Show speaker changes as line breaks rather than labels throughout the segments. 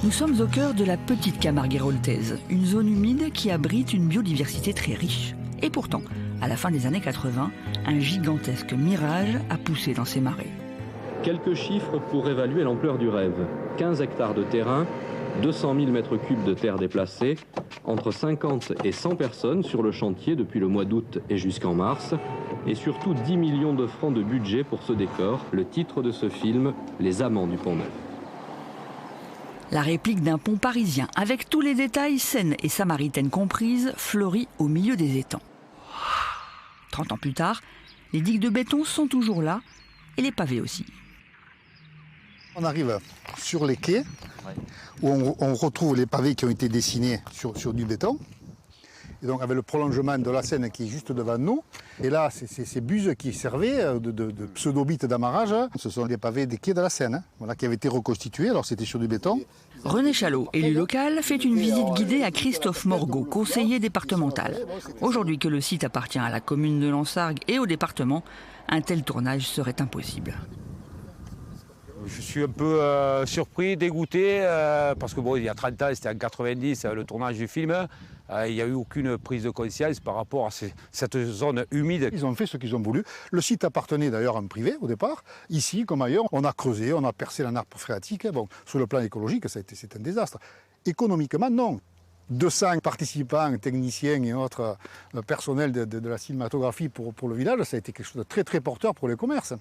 Nous sommes au cœur de la petite Camargue héroltaise, une zone humide qui abrite une biodiversité très riche. Et pourtant, à la fin des années 80, un gigantesque mirage a poussé dans ces marais.
Quelques chiffres pour évaluer l'ampleur du rêve. 15 hectares de terrain, 200 000 mètres cubes de terre déplacée, entre 50 et 100 personnes sur le chantier depuis le mois d'août et jusqu'en mars, et surtout 10 millions de francs de budget pour ce décor, le titre de ce film, Les Amants du Pont-Neuf.
La réplique d'un pont parisien, avec tous les détails, Seine et Samaritaine comprises, fleurit au milieu des étangs. 30 ans plus tard, les digues de béton sont toujours là, et les pavés aussi.
On arrive sur les quais, où on retrouve les pavés qui ont été dessinés sur du béton. Et donc avec le prolongement de la Seine qui est juste devant nous. Et là, ces buses qui servaient de pseudo-bites d'amarrage, ce sont des pavés des quais de la Seine, voilà, qui avaient été reconstitués, alors c'était sur du béton.
René Chalot, élu local, fait une visite guidée à Christophe Morgot, conseiller départemental. Aujourd'hui que le site appartient à la commune de Lansargues et au département, un tel tournage serait impossible.
Je suis un peu surpris, dégoûté, parce que bon, il y a 30 ans, c'était en 90, le tournage du film. Il n'y a eu aucune prise de conscience par rapport à cette zone humide.
Ils ont fait ce qu'ils ont voulu. Le site appartenait d'ailleurs à un privé au départ. Ici, comme ailleurs, on a creusé, on a percé la nappe phréatique. Bon, sur le plan écologique, c'est un désastre. Économiquement, non. 200 participants, techniciens et autres personnels de la cinématographie pour le village, ça a été quelque chose de très très porteur pour les commerces.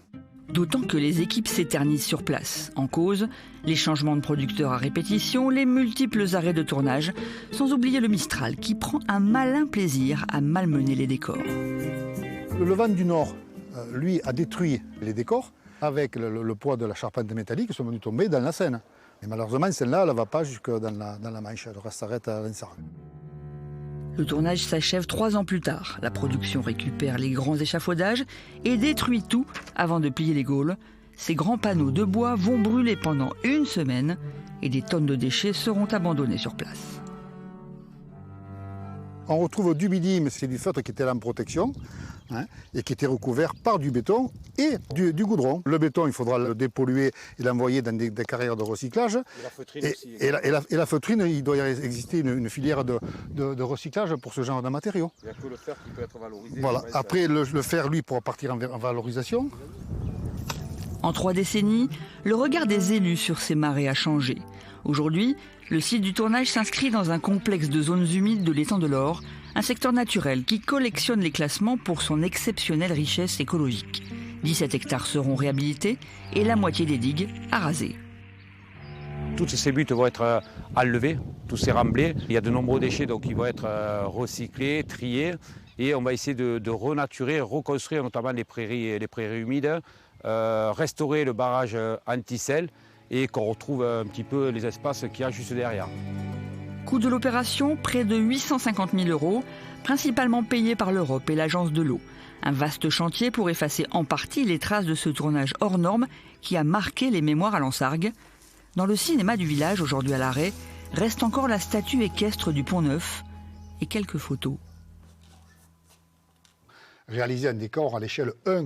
D'autant que les équipes s'éternisent sur place. En cause, les changements de producteurs à répétition, les multiples arrêts de tournage, sans oublier le Mistral qui prend un malin plaisir à malmener les décors.
Le vent du Nord, lui, a détruit les décors avec le poids de la charpente métallique qui sont venus tomber dans la Seine. Et malheureusement, celle-là, elle ne va pas jusque dans la Manche, elle s'arrête à Lansargues.
Le tournage s'achève 3 ans plus tard. La production récupère les grands échafaudages et détruit tout avant de plier les Gaules. Ces grands panneaux de bois vont brûler pendant 1 semaine et des tonnes de déchets seront abandonnés sur place.
On retrouve du bitume, c'est du feutre qui était là en protection et qui était recouvert par du béton et du goudron. Le béton, il faudra le dépolluer et l'envoyer dans des carrières de recyclage. Et la feutrine, il doit y exister une filière de recyclage pour ce genre de matériaux.
Il n'y a que le fer qui peut être valorisé.
Voilà. Après, le fer, lui, pourra partir en valorisation.
En 3 décennies, le regard des élus sur ces marais a changé. Aujourd'hui, le site du tournage s'inscrit dans un complexe de zones humides de l'étang de l'Or, un secteur naturel qui collectionne les classements pour son exceptionnelle richesse écologique. 17 hectares seront réhabilités et la moitié des digues à raser.
Toutes ces buttes vont être enlevées, tous ces remblais. Il y a de nombreux déchets donc, qui vont être recyclés, triés. Et on va essayer de renaturer, reconstruire notamment les prairies humides, restaurer le barrage anti-sel et qu'on retrouve un petit peu les espaces qu'il y a juste derrière.
Coût de l'opération, près de 850 000 €, principalement payés par l'Europe et l'Agence de l'eau. Un vaste chantier pour effacer en partie les traces de ce tournage hors norme qui a marqué les mémoires à Lansargues. Dans le cinéma du village, aujourd'hui à l'arrêt, reste encore la statue équestre du Pont-Neuf et quelques photos.
Réaliser un décor à l'échelle 1,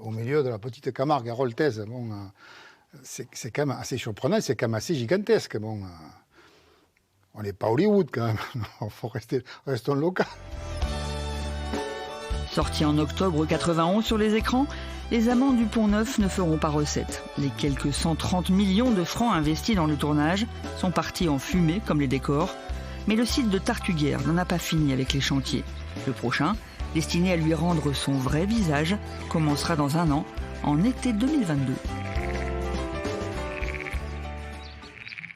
au milieu de la petite Camargue héroltaise, c'est quand même assez surprenant, c'est quand même assez gigantesque. On n'est pas Hollywood quand même, il faut restons local.
Sorti en octobre 91 sur les écrans, les Amants du Pont-Neuf ne feront pas recette. Les quelques 130 millions de francs investis dans le tournage sont partis en fumée comme les décors. Mais le site de Tartuguère n'en a pas fini avec les chantiers. Le prochain, destiné à lui rendre son vrai visage, commencera dans 1 an, en été 2022.